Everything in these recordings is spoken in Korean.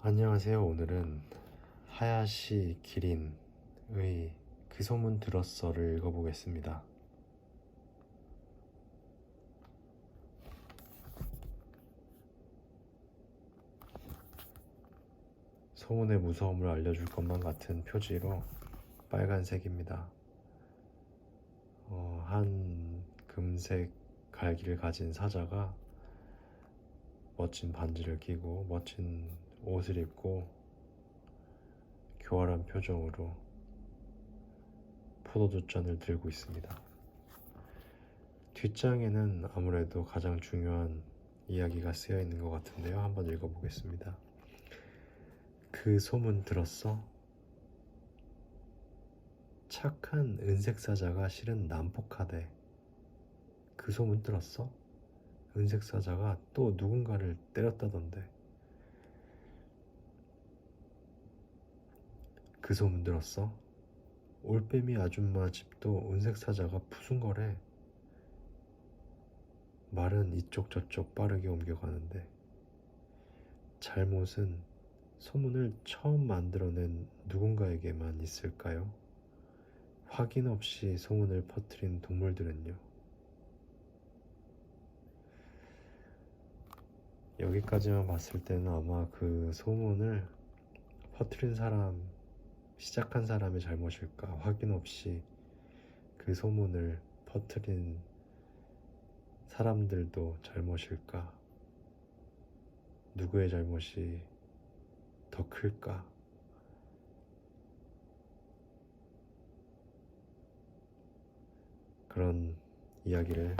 안녕하세요. 오늘은 하야시 기린의 그 소문 들었어를 읽어보겠습니다. 소문의 무서움을 알려줄 것만 같은 표지로 빨간색입니다. 한 금색 갈기를 가진 사자가 멋진 반지를 끼고 멋진 옷을 입고 교활한 표정으로 포도주잔을 들고 있습니다. 뒷장에는 아무래도 가장 중요한 이야기가 쓰여 있는 것 같은데요. 한번 읽어보겠습니다. 그 소문 들었어? 착한 은색 사자가 실은 난폭하대. 그 소문 들었어? 은색 사자가 또 누군가를 때렸다던데. 그 소문 들었어? 올빼미 아줌마 집도 은색 사자가 부순 거래. 말은 이쪽 저쪽 빠르게 옮겨가는데 잘못은 소문을 처음 만들어낸 누군가에게만 있을까요? 확인 없이 소문을 퍼뜨린 동물들은요? 여기까지만 봤을 때는 아마 그 소문을 퍼뜨린 사람, 시작한 사람의 잘못일까? 확인 없이 그 소문을 퍼뜨린 사람들도 잘못일까? 누구의 잘못이 더 클까? 그런 이야기를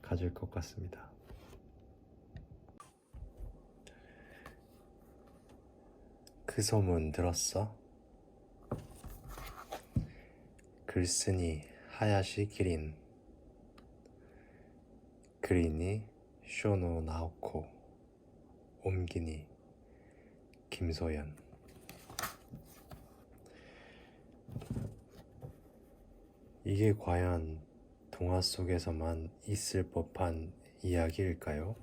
가질 것 같습니다. 그 소문 들었어? 글쓴이 하야시 기린, 그리니 쇼노 나오코, 옮기니 김소연. 이게 과연 동화 속에서만 있을 법한 이야기일까요?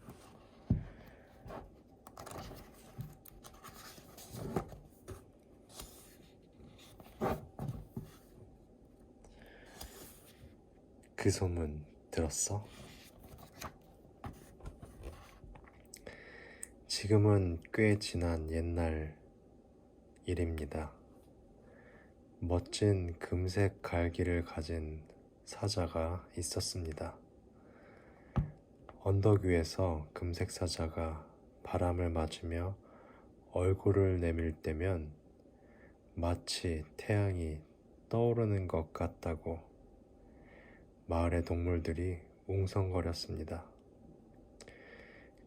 그 소문 들었어? 지금은 꽤 지난 옛날 일입니다. 멋진 금색 갈기를 가진 사자가 있었습니다. 언덕 위에서 금색 사자가 바람을 맞으며 얼굴을 내밀 때면 마치 태양이 떠오르는 것 같다고 마을의 동물들이 웅성거렸습니다.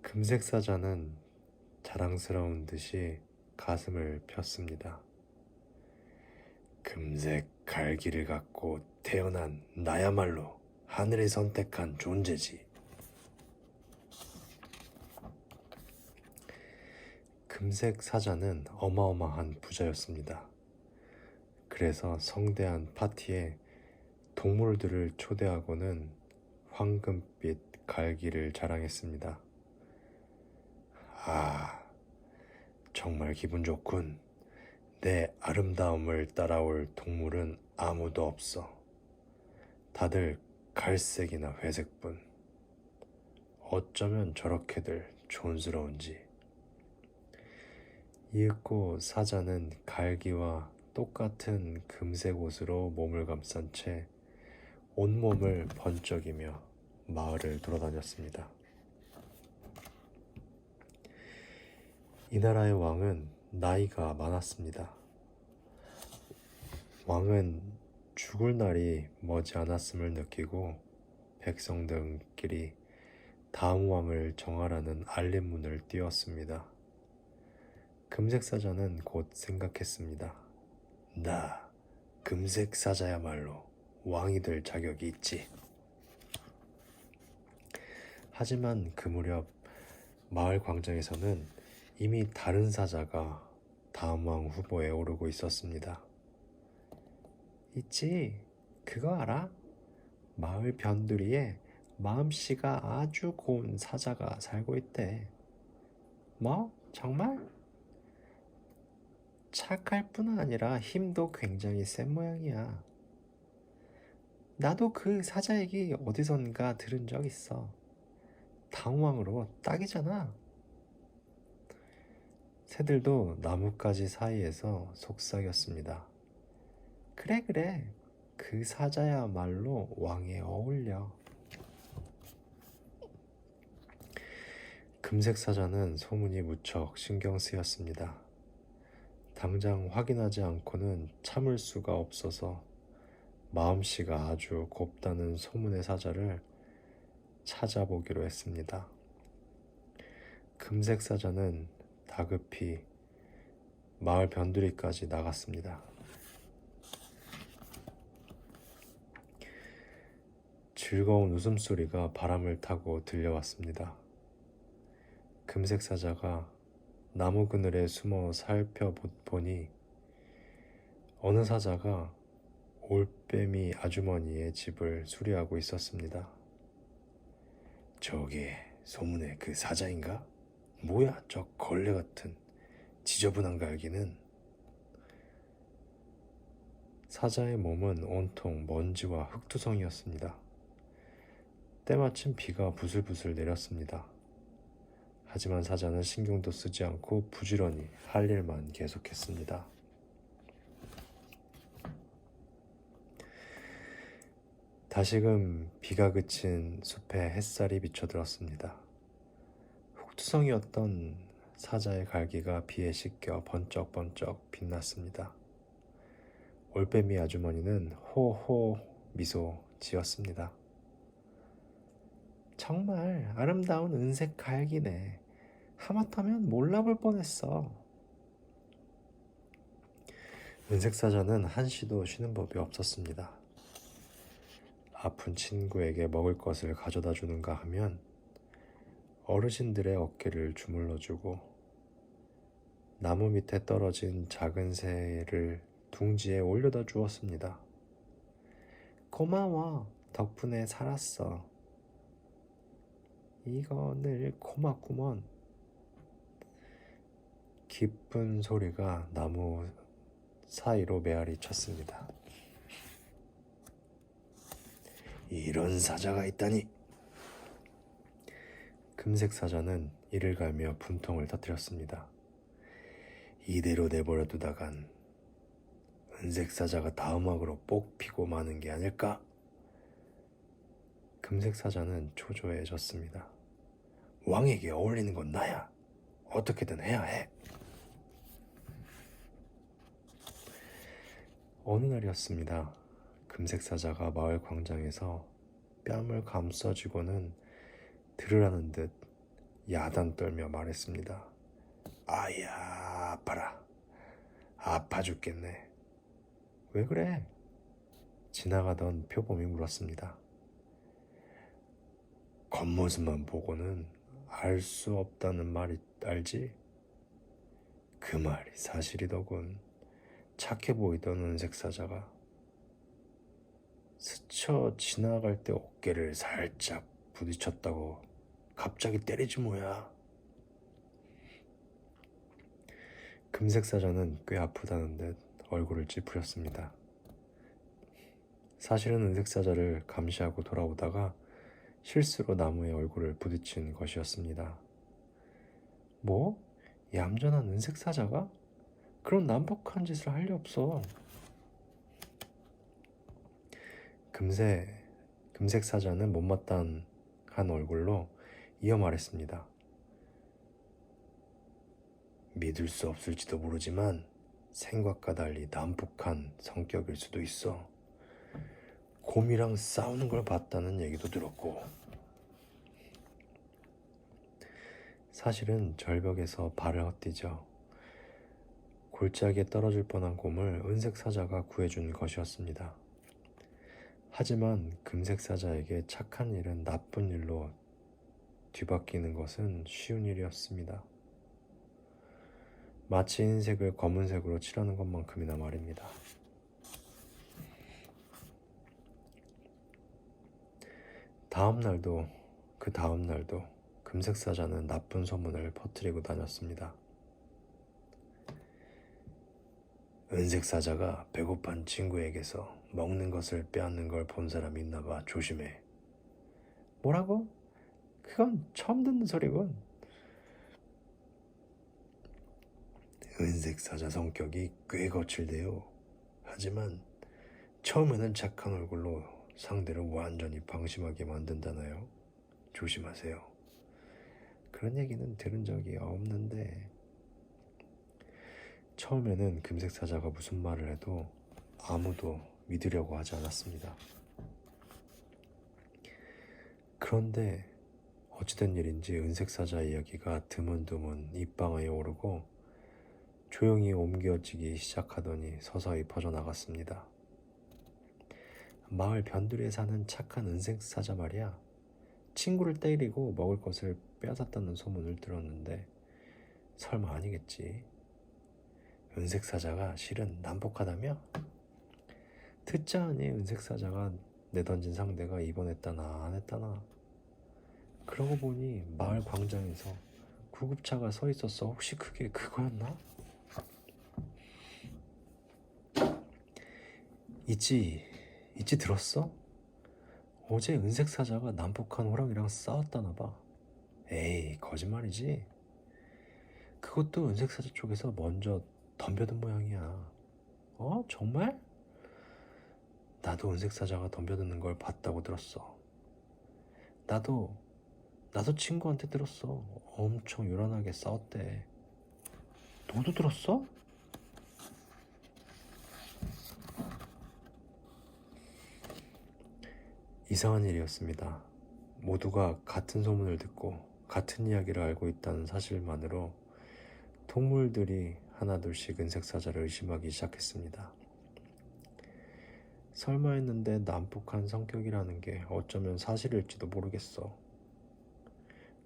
금색 사자는 자랑스러운 듯이 가슴을 폈습니다. 금색 갈기를 갖고 태어난 나야말로 하늘이 선택한 존재지. 금색 사자는 어마어마한 부자였습니다. 그래서 성대한 파티에 동물들을 초대하고는 황금빛 갈기를 자랑했습니다. 아, 정말 기분 좋군. 내 아름다움을 따라올 동물은 아무도 없어. 다들 갈색이나 회색뿐. 어쩌면 저렇게들 촌스러운지. 이윽고 사자는 갈기와 똑같은 금색 옷으로 몸을 감싼 채 온몸을 번쩍이며 마을을 돌아다녔습니다. 이 나라의 왕은 나이가 많았습니다. 왕은 죽을 날이 머지않았음을 느끼고 백성들끼리 다음 왕을 정하라는 알림문을 띄웠습니다. 금색 사자는 곧 생각했습니다. 나 금색 사자야말로 왕이 될 자격이 있지. 하지만 그 무렵 마을 광장에서는 이미 다른 사자가 다음 왕 후보에 오르고 있었습니다. 있지, 그거 알아? 마을 변두리에 마음씨가 아주 고운 사자가 살고 있대. 뭐? 정말? 착할 뿐 아니라 힘도 굉장히 센 모양이야. 나도 그 사자 얘기 어디선가 들은 적 있어. 당황으로 딱이잖아. 새들도 나뭇가지 사이에서 속삭였습니다. 그래, 그래. 그 사자야말로 왕에 어울려. 금색 사자는 소문이 무척 신경 쓰였습니다. 당장 확인하지 않고는 참을 수가 없어서 마음씨가 아주 곱다는 소문의 사자를 찾아보기로 했습니다. 금색 사자는 다급히 마을 변두리까지 나갔습니다. 즐거운 웃음소리가 바람을 타고 들려왔습니다. 금색 사자가 나무 그늘에 숨어 살펴보니 어느 사자가 올빼미 아주머니의 집을 수리하고 있었습니다. 저게 소문의 그 사자인가? 뭐야 저 걸레 같은 지저분한 갈기는. 사자의 몸은 온통 먼지와 흙투성이었습니다. 때마침 비가 부슬부슬 내렸습니다. 하지만 사자는 신경도 쓰지 않고 부지런히 할 일만 계속했습니다. 다시금 비가 그친 숲에 햇살이 비쳐들었습니다. 흙투성이었던 사자의 갈기가 비에 씻겨 번쩍번쩍 빛났습니다. 올빼미 아주머니는 호호 미소 지었습니다. 정말 아름다운 은색 갈기네. 하마터면 몰라볼 뻔했어. 은색 사자는 한시도 쉬는 법이 없었습니다. 아픈 친구에게 먹을 것을 가져다 주는가 하면 어르신들의 어깨를 주물러주고 나무 밑에 떨어진 작은 새를 둥지에 올려다 주었습니다. 고마워. 덕분에 살았어. 이거 늘 고맙구먼. 기쁜 소리가 나무 사이로 메아리 쳤습니다. 이런 사자가 있다니. 금색 사자는 이를 갈며 분통을 터뜨렸습니다. 이대로 내버려 두다간 은색 사자가 다음 학으로 뽑히고 마는 게 아닐까? 금색 사자는 초조해졌습니다. 왕에게 어울리는 건 나야. 어떻게든 해야 해. 어느 날이었습니다. 금색 사자가 마을 광장에서 뺨을 감싸쥐고는 들으라는 듯 야단 떨며 말했습니다. 아야, 아파라. 아파 죽겠네. 왜 그래? 지나가던 표범이 물었습니다. 겉모습만 보고는 알 수 없다는 말이 알지? 그 말이 사실이더군. 착해 보이던 은색 사자가 스쳐 지나갈 때 어깨를 살짝 부딪혔다고 갑자기 때리지 뭐야. 금색 사자는 꽤 아프다는 듯 얼굴을 찌푸렸습니다. 사실은 은색 사자를 감시하고 돌아오다가 실수로 나무에 얼굴을 부딪힌 것이었습니다. 뭐? 얌전한 은색 사자가? 그런 난폭한 짓을 할 리 없어. 금색 사자는 못마땅한 얼굴로 이어 말했습니다. 믿을 수 없을지도 모르지만 생각과 달리 난폭한 성격일 수도 있어. 곰이랑 싸우는 걸 봤다는 얘기도 들었고. 사실은 절벽에서 발을 헛디뎌 골짜기에 떨어질 뻔한 곰을 은색 사자가 구해준 것이었습니다. 하지만 금색 사자에게 착한 일은 나쁜 일로 뒤바뀌는 것은 쉬운 일이었습니다. 마치 흰색을 검은색으로 칠하는 것만큼이나 말입니다. 그 다음 날도 금색 사자는 나쁜 소문을 퍼뜨리고 다녔습니다. 은색 사자가 배고픈 친구에게서 먹는 것을 빼앗는 걸 본 사람이 있나 봐. 조심해. 뭐라고? 그건 처음 듣는 소리군. 은색 사자 성격이 꽤 거칠대요. 하지만 처음에는 착한 얼굴로 상대를 완전히 방심하게 만든다나요? 조심하세요. 그런 얘기는 들은 적이 없는데 처음에는 금색 사자가 무슨 말을 해도 아무도 믿으려고 하지 않았습니다. 그런데 어찌된 일인지 은색 사자 이야기가 드문드문 입방아에 오르고 조용히 옮겨지기 시작하더니 서서히 퍼져나갔습니다. 마을 변두리에 사는 착한 은색 사자 말이야. 친구를 때리고 먹을 것을 빼앗았다는 소문을 들었는데 설마 아니겠지. 은색 사자가 실은 난폭하다며? 듣자 하니 은색 사자가 내던진 상대가 입원했다나 안 했다나. 그러고 보니 마을 광장에서 구급차가 서 있었어. 혹시 그게 그거였나? 있지 들었어? 어제 은색 사자가 난폭한 호랑이랑 싸웠다나 봐. 에이, 거짓말이지. 그것도 은색 사자 쪽에서 먼저 덤벼든 모양이야. 정말? 나도 은색 사자가 덤벼드는 걸 봤다고 들었어. 나도 친구한테 들었어. 엄청 요란하게 싸웠대. 너도 들었어? 이상한 일이었습니다. 모두가 같은 소문을 듣고 같은 이야기를 알고 있다는 사실만으로 동물들이 하나둘씩 은색 사자를 의심하기 시작했습니다. 설마 했는데 난폭한 성격이라는 게 어쩌면 사실일지도 모르겠어.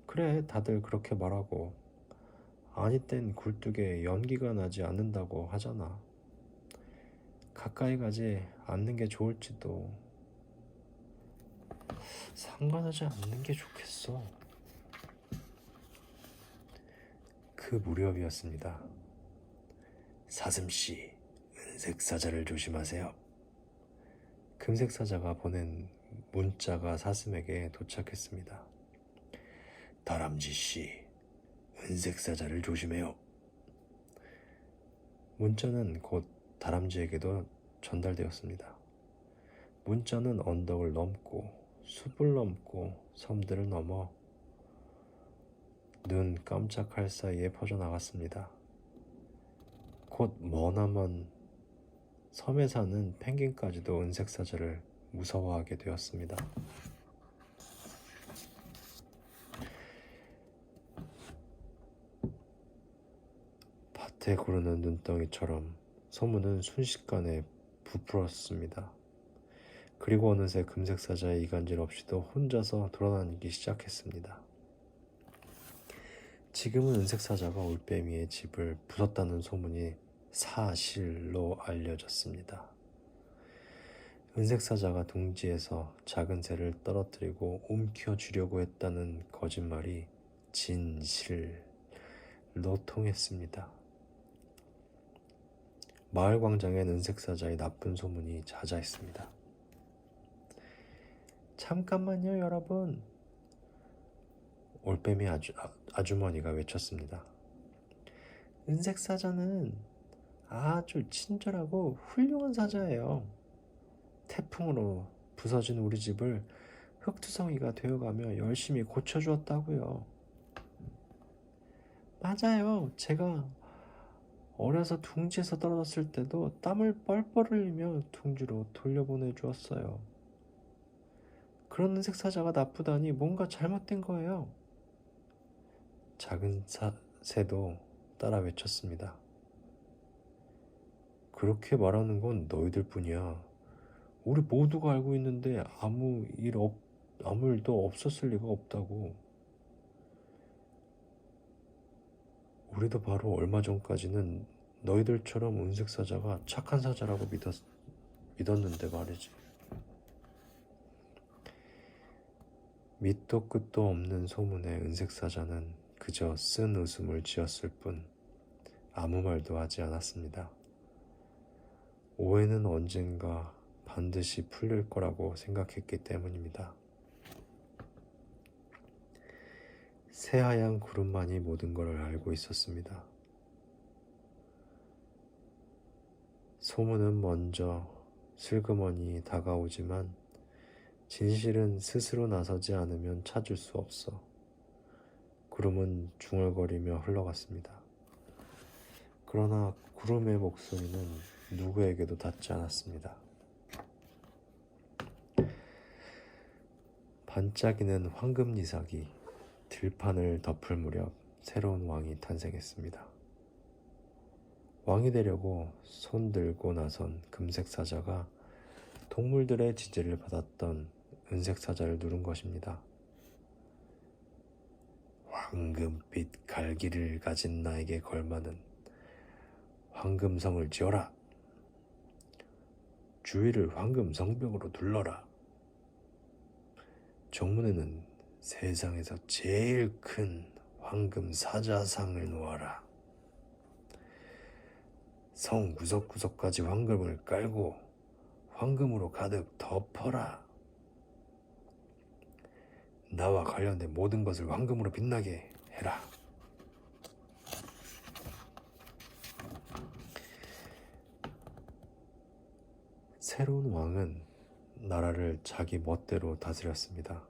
그래, 다들 그렇게 말하고 아니 땐 굴뚝에 연기가 나지 않는다고 하잖아. 가까이 가지 않는 게 좋을지도. 상관하지 않는 게 좋겠어. 그 무렵이었습니다. 사슴씨, 은색 사자를 조심하세요. 금색 사자가 보낸 문자가 사슴에게 도착했습니다. 다람쥐씨, 은색 사자를 조심해요. 문자는 곧 다람쥐에게도 전달되었습니다. 문자는 언덕을 넘고 숲을 넘고 섬들을 넘어 눈 깜짝할 사이에 퍼져나갔습니다. 곧 머나먼 섬에 사는 펭귄까지도 은색 사자를 무서워하게 되었습니다. 밭에 구르는 눈덩이처럼 소문은 순식간에 부풀었습니다. 그리고 어느새 금색 사자의 이간질 없이도 혼자서 돌아다니기 시작했습니다. 지금은 은색 사자가 올빼미의 집을 부쉈다는 소문이 사실로 알려졌습니다. 은색 사자가 둥지에서 작은 새를 떨어뜨리고 움켜쥐려고 했다는 거짓말이 진실로 통했습니다. 마을 광장엔 은색 사자의 나쁜 소문이 자자했습니다. 잠깐만요, 여러분. 올빼미 아주머니가 외쳤습니다. 은색 사자는 아주 친절하고 훌륭한 사자예요. 태풍으로 부서진 우리 집을 흙투성이가 되어가며 열심히 고쳐주었다고요. 맞아요. 제가 어려서 둥지에서 떨어졌을 때도 땀을 뻘뻘 흘리며 둥지로 돌려보내 주었어요. 그런 은색 사자가 나쁘다니 뭔가 잘못된 거예요. 작은 새도 따라 외쳤습니다. 그렇게 말하는 건 너희들 뿐이야. 우리 모두가 알고 있는데 아무 일도 없었을 리가 없다고. 우리도 바로 얼마 전까지는 너희들처럼 은색 사자가 착한 사자라고 믿었는데 말이지. 밑도 끝도 없는 소문에 은색 사자는 그저 쓴 웃음을 지었을 뿐 아무 말도 하지 않았습니다. 오해는 언젠가 반드시 풀릴 거라고 생각했기 때문입니다. 새하얀 구름만이 모든 걸 알고 있었습니다. 소문은 먼저 슬그머니 다가오지만 진실은 스스로 나서지 않으면 찾을 수 없어. 구름은 중얼거리며 흘러갔습니다. 그러나 구름의 목소리는 누구에게도 닿지 않았습니다. 반짝이는 황금 니삭이 들판을 덮을 무렵 새로운 왕이 탄생했습니다. 왕이 되려고 손들고 나선 금색 사자가 동물들의 지지를 받았던 은색 사자를 누른 것입니다. 황금빛 갈기를 가진 나에게 걸맞는 황금성을 지어라. 주위를 황금 성벽으로 둘러라. 정문에는 세상에서 제일 큰 황금 사자상을 놓아라. 성 구석구석까지 황금을 깔고 황금으로 가득 덮어라. 나와 관련된 모든 것을 황금으로 빛나게 해라. 새로운 왕은 나라를 자기 멋대로 다스렸습니다.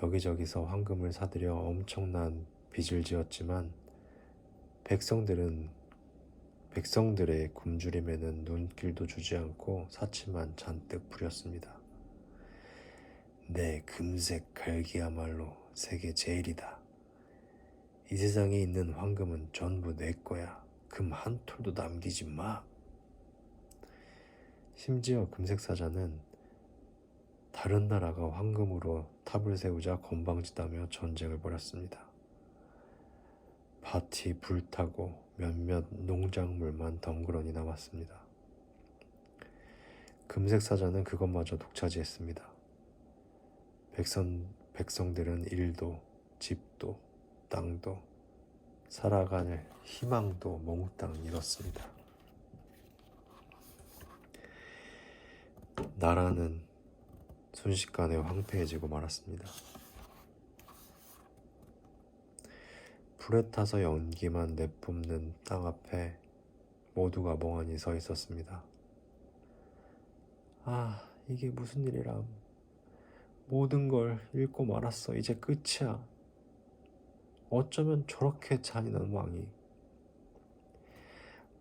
여기저기서 황금을 사들여 엄청난 빚을 지었지만 백성들의 굶주림에는 눈길도 주지 않고 사치만 잔뜩 부렸습니다. 내 금색 갈기야말로 세계 제일이다. 이 세상에 있는 황금은 전부 내 거야. 금 한 톨도 남기지 마. 심지어 금색 사자는 다른 나라가 황금으로 탑을 세우자 건방지다며 전쟁을 벌였습니다. 밭이 불타고 몇몇 농작물만 덩그러니 남았습니다. 금색 사자는 그것마저 독차지했습니다. 백성들은 일도, 집도, 땅도, 살아갈 희망도 몽땅 잃었습니다. 나라는 순식간에 황폐해지고 말았습니다. 불에 타서 연기만 내뿜는 땅 앞에 모두가 멍하니 서 있었습니다. 아, 이게 무슨 일이람. 모든 걸 잃고 말았어. 이제 끝이야. 어쩌면 저렇게 잔인한 왕이.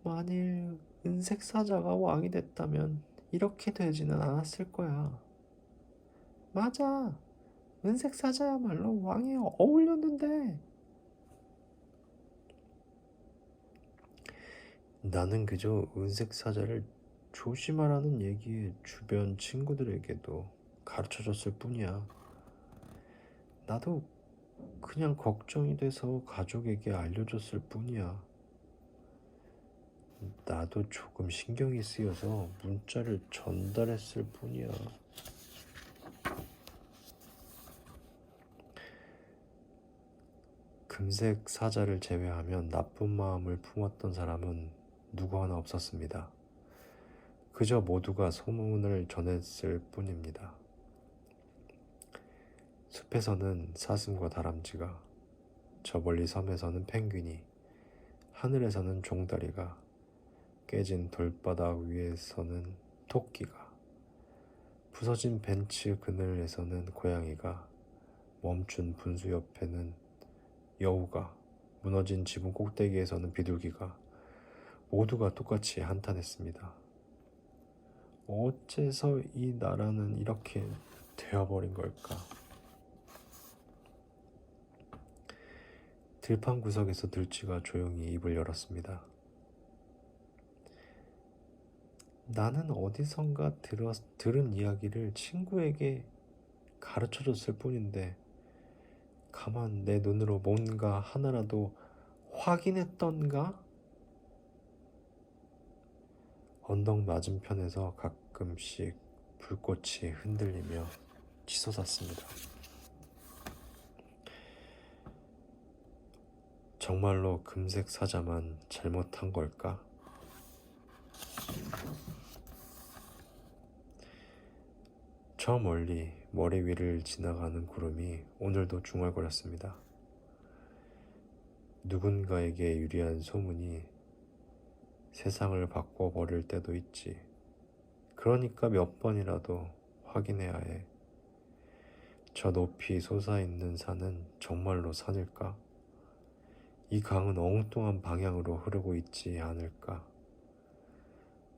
만일 은색 사자가 왕이 됐다면 이렇게 되지는 않았을 거야. 맞아. 은색 사자야말로 왕에 어울렸는데. 나는 그저 은색 사자를 조심하라는 얘기에 주변 친구들에게도 가르쳐줬을 뿐이야. 나도 그냥 걱정이 돼서 가족에게 알려줬을 뿐이야. 나도 조금 신경이 쓰여서 문자를 전달했을 뿐이야. 금색 사자를 제외하면 나쁜 마음을 품었던 사람은 누구 하나 없었습니다. 그저 모두가 소문을 전했을 뿐입니다. 숲에서는 사슴과 다람쥐가, 저 멀리 섬에서는 펭귄이, 하늘에서는 종다리가, 깨진 돌바닥 위에서는 토끼가, 부서진 벤치 그늘에서는 고양이가, 멈춘 분수 옆에는 여우가, 무너진 지붕 꼭대기에서는 비둘기가, 모두가 똑같이 한탄했습니다. 어째서 이 나라는 이렇게 되어버린 걸까? 들판 구석에서 들쥐가 조용히 입을 열었습니다. 나는 어디선가 들은 이야기를 친구에게 가르쳐줬을 뿐인데 가만 내 눈으로 뭔가 하나라도 확인했던가? 언덕 맞은편에서 가끔씩 불꽃이 흔들리며 치솟았습니다. 정말로 금색 사자만 잘못한 걸까? 저 멀리 머리 위를 지나가는 구름이 오늘도 중얼거렸습니다. 누군가에게 유리한 소문이 세상을 바꿔버릴 때도 있지. 그러니까 몇 번이라도 확인해야 해. 저 높이 솟아있는 산은 정말로 산일까? 이 강은 엉뚱한 방향으로 흐르고 있지 않을까?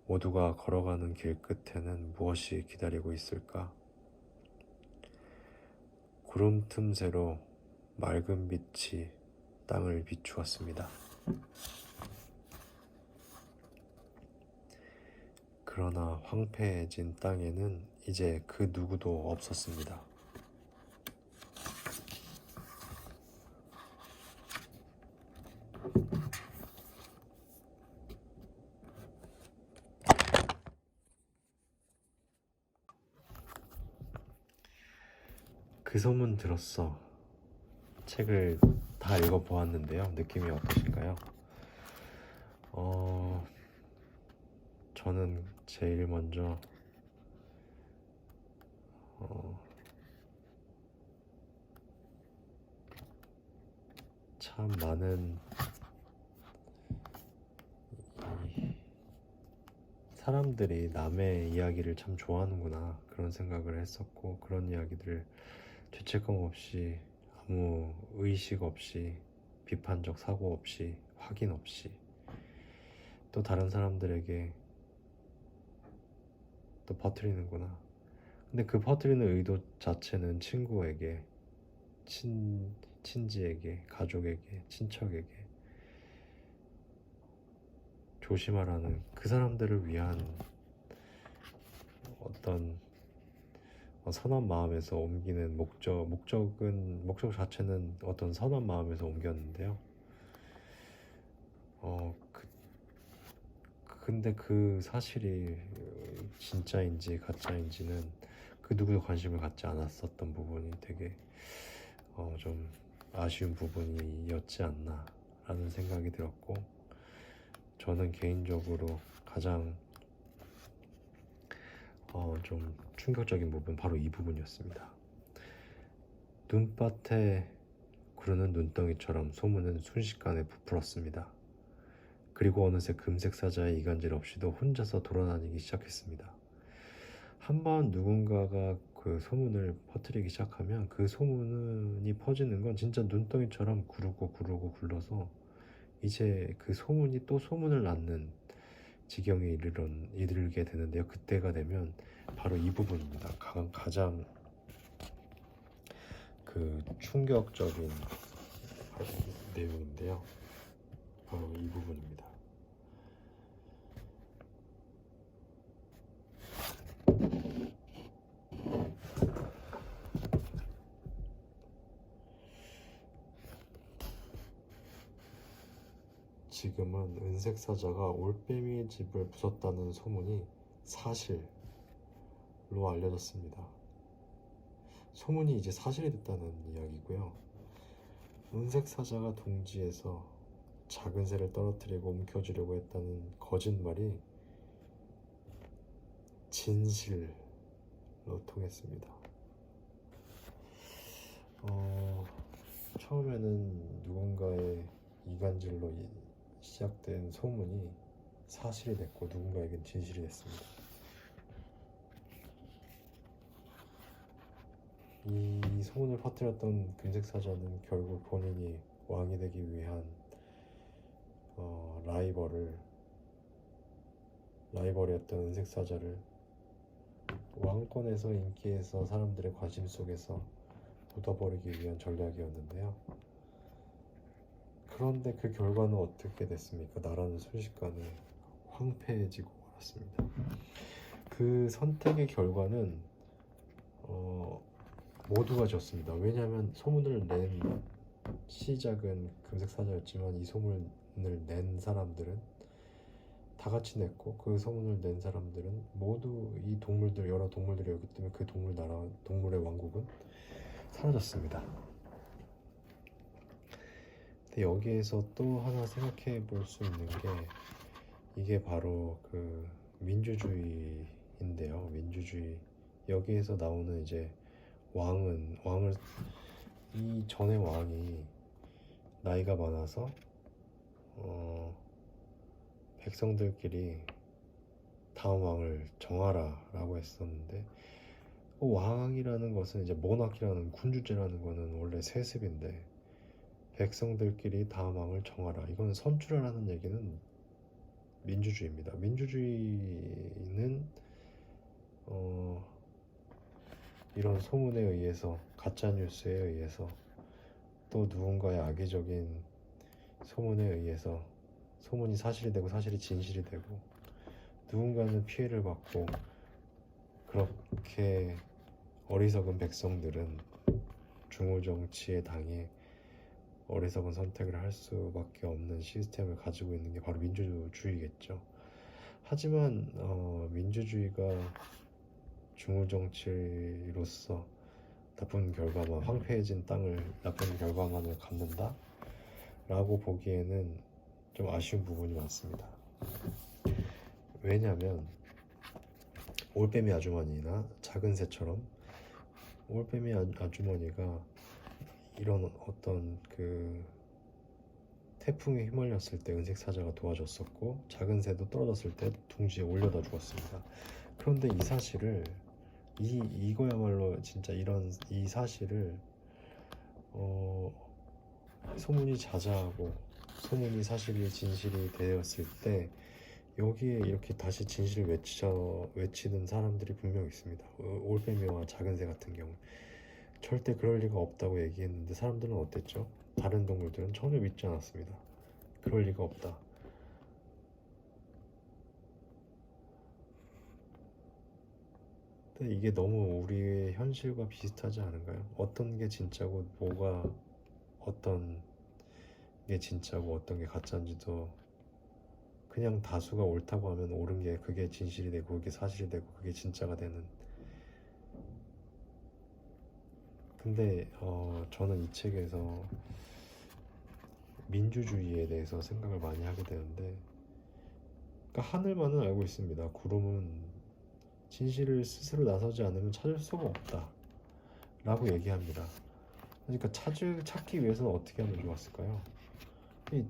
모두가 걸어가는 길 끝에는 무엇이 기다리고 있을까? 구름 틈새로 맑은 빛이 땅을 비추었습니다. 그러나 황폐해진 땅에는 이제 그 누구도 없었습니다. 그 소문 들었어. 책을 다 읽어보았는데요. 느낌이 어떠신가요? 저는 제일 먼저 참 많은 사람들이 남의 이야기를 참 좋아하는구나 그런 생각을 했었고, 그런 이야기들을 죄책감 없이, 아무 의식 없이, 비판적 사고 없이, 확인 없이 또 다른 사람들에게 또 퍼뜨리는구나. 근데 그 퍼뜨리는 의도 자체는 친구에게, 친지에게, 가족에게, 친척에게 조심하라는, 그 사람들을 위한 어떤 선한 마음에서 옮기는 목적 자체는 어떤 선한 마음에서 옮겼는데요. 근데 그 사실이 진짜인지 가짜인지는 그 누구도 관심을 갖지 않았었던 부분이 되게 좀 아쉬운 부분이었지 않나 라는 생각이 들었고, 저는 개인적으로 가장 좀 충격적인 부분, 바로 이 부분이었습니다. 눈밭에 구르는 눈덩이처럼 소문은 순식간에 부풀었습니다. 그리고 어느새 금색 사자의 이간질 없이도 혼자서 돌아다니기 시작했습니다. 한번 누군가가 그 소문을 퍼뜨리기 시작하면 그 소문이 퍼지는 건 진짜 눈덩이처럼 구르고 굴러서 이제 그 소문이 또 소문을 낳는 지경에 이르게 되는데요. 그때가 되면 바로 이 부분입니다. 가장 그 충격적인 내용인데요. 바로 이 부분입니다. 지금은 은색 사자가 올빼미 집을 부쉈다는 소문이 사실로 알려졌습니다. 소문이 이제 사실이 됐다는 이야기고요. 은색 사자가 둥지에서 작은 새를 떨어뜨리고 움켜쥐려고 했다는 거짓말이 진실로 통했습니다. 처음에는 누군가의 이간질로 시작된 소문이 사실이 됐고, 누군가에겐 진실이 됐습니다. 이 소문을 퍼뜨렸던 금색 사자는 결국 본인이 왕이 되기 위한 라이벌이었던 은색 사자를 왕권에서, 인기에서, 사람들의 관심 속에서 묻어버리기 위한 전략이었는데요. 그런데 그 결과는 어떻게 됐습니까? 나라는 순식간에 황폐해지고 말았습니다. 그 선택의 결과는 모두가 졌습니다. 왜냐하면 소문을 낸 시작은 금색 사자였지만, 이 소문을 낸 사람들은 다 같이 냈고, 그 소문을 낸 사람들은 모두 이 동물들, 여러 동물들이었기 때문에 그 동물의 왕국은 사라졌습니다. 근데 여기에서 또 하나 생각해 볼 수 있는 게, 이게 바로 그 민주주의인데요. 민주주의, 여기에서 나오는 이제 왕을 이 전의 왕이 나이가 많아서 백성들끼리 다음 왕을 정하라라고 했었는데, 왕이라는 것은 이제 모나키라는 군주제라는 거는 원래 세습인데, 백성들끼리 다음 왕을 정하라, 이건 선출하라는 얘기는 민주주의입니다. 민주주의는 이런 소문에 의해서, 가짜 뉴스에 의해서, 또 누군가의 악의적인 소문에 의해서 소문이 사실이 되고 사실이 진실이 되고 누군가는 피해를 받고, 그렇게 어리석은 백성들은 중후정치에 당해 어리석은 선택을 할 수밖에 없는 시스템을 가지고 있는 게 바로 민주주의겠죠. 하지만 민주주의가 중후정치로서 나쁜 결과만, 황폐해진 땅을 나쁜 결과만을 갖는다 라고 보기에는 좀 아쉬운 부분이 많습니다. 왜냐하면 올빼미 아주머니나 작은 새처럼 올빼미 아주머니가 이런 어떤 그 태풍에 휘말렸을 때 은색 사자가 도와줬었고, 작은 새도 떨어졌을 때 둥지에 올려다 주었습니다. 그런데 이 사실을, 이거야말로 진짜 이 사실을 소문이 자자하고 소문이 사실이 진실이 되었을 때 여기에 이렇게 다시 진실을 외치는 사람들이 분명 있습니다. 올빼미와 작은 새 같은 경우 절대 그럴 리가 없다고 얘기했는데, 사람들은 어땠죠? 다른 동물들은 전혀 믿지 않았습니다. 그럴 리가 없다. 근데 이게 너무 우리의 현실과 비슷하지 않은가요? 어떤 게 진짜고 어떤 게 진짜고 어떤 게 가짜인지도, 그냥 다수가 옳다고 하면 옳은 게 그게 진실이 되고 그게 사실이 되고 그게 진짜가 되는. 근데 저는 이 책에서 민주주의에 대해서 생각을 많이 하게 되는데, 그러니까 하늘만은 알고 있습니다. 구름은 진실을 스스로 나서지 않으면 찾을 수가 없다 라고 얘기합니다. 그러니까 찾기 위해서는 어떻게 하면 좋았을까요?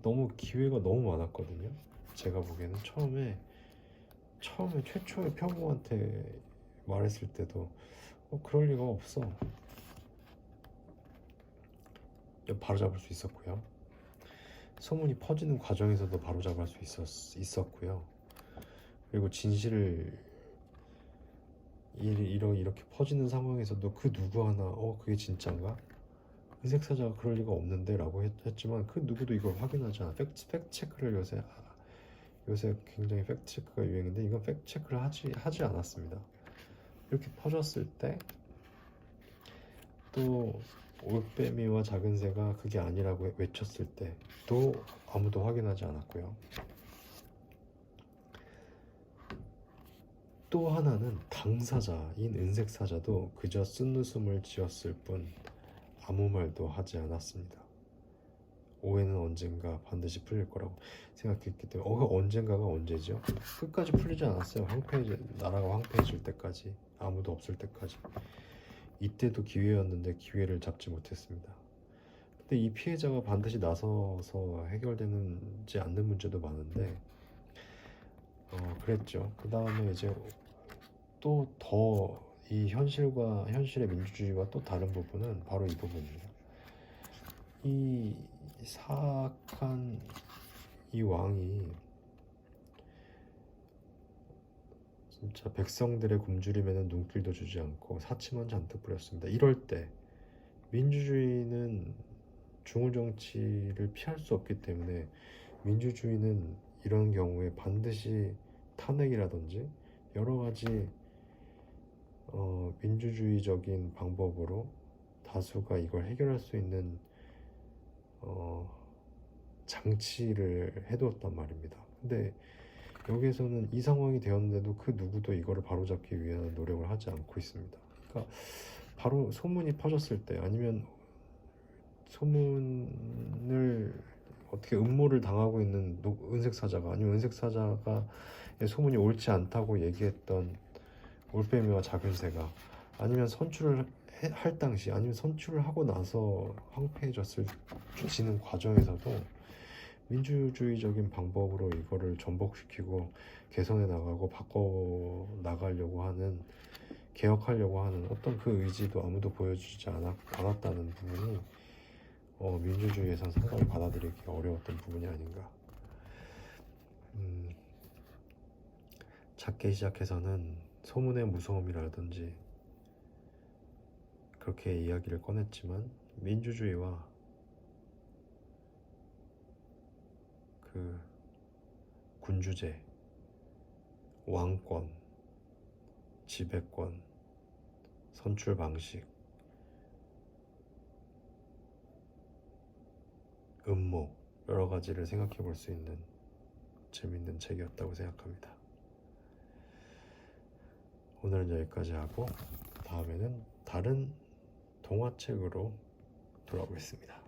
너무 기회가 너무 많았거든요. 제가 보기에는 처음에 최초의 평우한테 말했을 때도 그럴 리가 없어, 바로잡을 수 있었고요. 소문이 퍼지는 과정에서도 바로잡을 수 있었고요. 그리고 진실을 이렇게 퍼지는 상황에서도 그 누구 하나 그게 진짠가? 은색 사자가 그럴 리가 없는데 라고 했지만 그 누구도 이걸 확인하지 않아. 팩트체크를 요새 굉장히 팩트체크가 유행인데, 이건 팩트체크를 하지 않았습니다. 이렇게 퍼졌을 때 또 올빼미와 작은 새가 그게 아니라고 외쳤을 때 또 아무도 확인하지 않았고요. 또 하나는 당사자인 은색 사자도 그저 쓴웃음을 지었을 뿐 아무 말도 하지 않았습니다. 오해는 언젠가 반드시 풀릴 거라고 생각했기 때문에 언젠가가 언제죠? 끝까지 풀리지 않았어요. 나라가 황폐해질 때까지, 아무도 없을 때까지. 이때도 기회였는데 기회를 잡지 못했습니다. 근데 이 피해자가 반드시 나서서 해결되지 않는 문제도 많은데 그랬죠. 그 다음에 이제 또 더 이 현실의 민주주의와 또 다른 부분은 바로 이 부분입니다. 이 사악한 이 왕이 진짜 백성들의 굶주림에는 눈길도 주지 않고 사치만 잔뜩 부렸습니다. 이럴 때 민주주의는 중후정치를 피할 수 없기 때문에, 민주주의는 이런 경우에 반드시 탄핵이라든지 여러 가지 민주주의적인 방법으로 다수가 이걸 해결할 수 있는 장치를 해두었단 말입니다. 근데 여기에서는 이 상황이 되었는데도 그 누구도 이거를 바로잡기 위한 노력을 하지 않고 있습니다. 그러니까 바로 소문이 퍼졌을 때, 아니면 소문을 어떻게 음모를 당하고 있는 은색 사자가, 아니면 은색 사자가 소문이 옳지 않다고 얘기했던 올빼미와 작은 새가, 아니면 선출을 할 당시, 아니면 선출을 하고 나서 황폐해지는 과정에서도 민주주의적인 방법으로 이거를 전복시키고 개선해 나가고 바꿔 나가려고 하는, 개혁하려고 하는 어떤 그 의지도 아무도 보여주지 않았다는 부분이 민주주의에선 상당히 받아들이기 어려웠던 부분이 아닌가. 작게 시작해서는 소문의 무서움이라든지 그렇게 이야기를 꺼냈지만, 민주주의와 그 군주제, 왕권, 지배권, 선출 방식, 음모, 여러 가지를 생각해 볼 수 있는 재밌는 책이었다고 생각합니다. 오늘은 여기까지 하고 다음에는 다른 동화책으로 돌아오겠습니다.